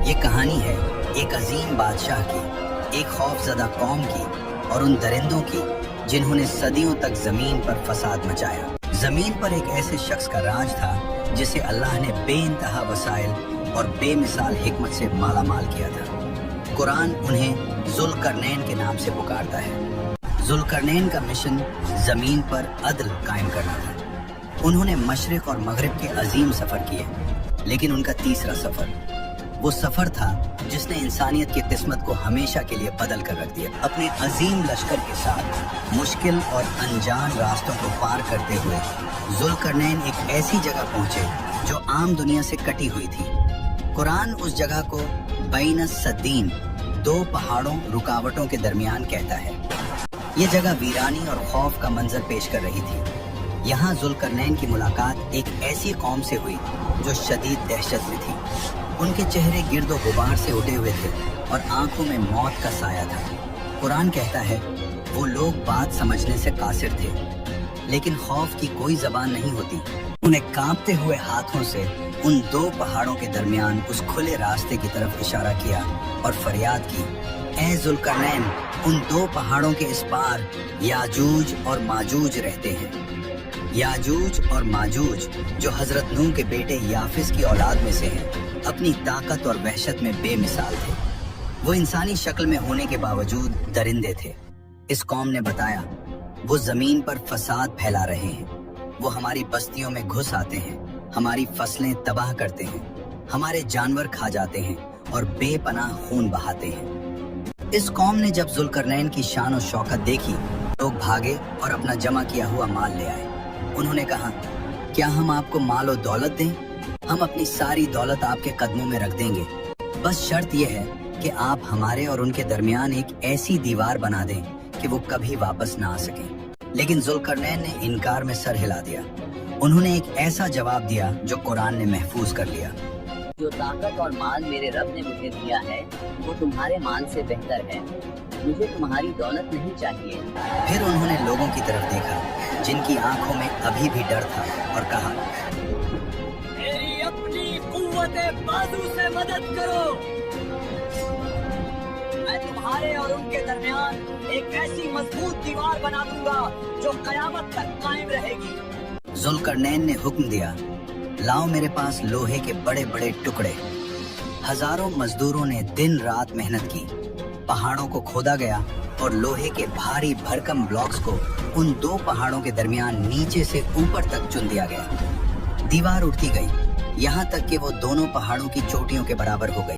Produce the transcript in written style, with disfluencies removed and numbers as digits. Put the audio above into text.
یہ کہانی ہے ایک عظیم بادشاہ کی، ایک خوفزدہ قوم کی اور ان درندوں کی جنہوں نے صدیوں تک زمین پر فساد مچایا۔ زمین پر ایک ایسے شخص کا راج تھا جسے اللہ نے بے انتہا وسائل اور بے مثال حکمت سے مالا مال کیا تھا۔ قرآن انہیں ذوالقرنین کے نام سے پکارتا ہے۔ ذوالقرنین کا مشن زمین پر عدل قائم کرنا تھا۔ انہوں نے مشرق اور مغرب کے عظیم سفر کیے، لیکن ان کا تیسرا سفر وہ سفر تھا جس نے انسانیت کی قسمت کو ہمیشہ کے لیے بدل کر رکھ دیا۔ اپنے عظیم لشکر کے ساتھ مشکل اور انجان راستوں کو پار کرتے ہوئے ذوالقرنین ایک ایسی جگہ پہنچے جو عام دنیا سے کٹی ہوئی تھی۔ قرآن اس جگہ کو بین السدین، دو پہاڑوں رکاوٹوں کے درمیان کہتا ہے۔ یہ جگہ ویرانی اور خوف کا منظر پیش کر رہی تھی۔ یہاں ذوالقرنین کی ملاقات ایک ایسی قوم سے ہوئی جو شدید دہشت میں تھی۔ ان کے چہرے گرد و غبار سے اٹھے ہوئے تھے اور آنکھوں میں موت کا سایہ تھا۔ قرآن کہتا ہے وہ لوگ بات سمجھنے سے قاصر تھے، لیکن خوف کی کوئی زبان نہیں ہوتی۔ انہیں کانپتے ہوئے ہاتھوں سے ان دو پہاڑوں کے درمیان اس کھلے راستے کی طرف اشارہ کیا اور فریاد کی، اے ذوالقرنین، ان دو پہاڑوں کے اس پار یاجوج اور ماجوج رہتے ہیں۔ یاجوج اور ماجوج جو حضرت نوح کے بیٹے یافس کی اولاد میں سے ہیں، اپنی طاقت اور وحشت میں بے مثال تھے۔ وہ انسانی شکل میں ہونے کے باوجود درندے تھے۔ اس قوم نے بتایا وہ زمین پر فساد پھیلا رہے ہیں، وہ ہماری بستیوں میں گھس آتے ہیں، ہماری فصلیں تباہ کرتے ہیں، ہمارے جانور کھا جاتے ہیں اور بے پناہ خون بہاتے ہیں۔ اس قوم نے جب ذوالقرنین کی شان و شوکت دیکھی، لوگ بھاگے اور اپنا جمع کیا ہوا مال لے آئے۔ انہوں نے کہا، کیا ہم آپ کو مال و دولت دیں؟ ہم اپنی ساری دولت آپ کے قدموں میں رکھ دیں گے، بس شرط یہ ہے کہ آپ ہمارے اور ان کے درمیان ایک ایسی دیوار بنا دیں کہ وہ کبھی واپس نہ آ سکیں۔ لیکن ذوالقرنین نے انکار میں سر ہلا دیا۔ انہوں نے ایک ایسا جواب دیا جو قرآن نے محفوظ کر لیا، جو طاقت اور مال میرے رب نے مجھے دیا ہے وہ تمہارے مال سے بہتر ہے، مجھے تمہاری دولت نہیں چاہیے۔ پھر انہوں نے لوگوں کی طرف دیکھا جن کی آنکھوں میں ابھی بھی ڈر تھا اور کہا، میری اپنی قوت بازو سے مدد کرو، میں تمہارے اور ان کے درمیان ایک ایسی مضبوط دیوار بنا دوں گا جو قیامت تک قائم رہے گی۔ ذوالقرنین نے حکم دیا، لاؤ میرے پاس لوہے کے بڑے بڑے ٹکڑے۔ ہزاروں مزدوروں نے دن رات محنت کی، پہاڑوں کو کھودا گیا اور لوہے کے بھاری بھرکم بلاکس کو ان دو پہاڑوں کے درمیان نیچے سے اوپر تک چن دیا گیا۔ دیوار اٹھتی گئی، یہاں تک کہ وہ دونوں پہاڑوں کی چوٹیوں کے برابر ہو گئی۔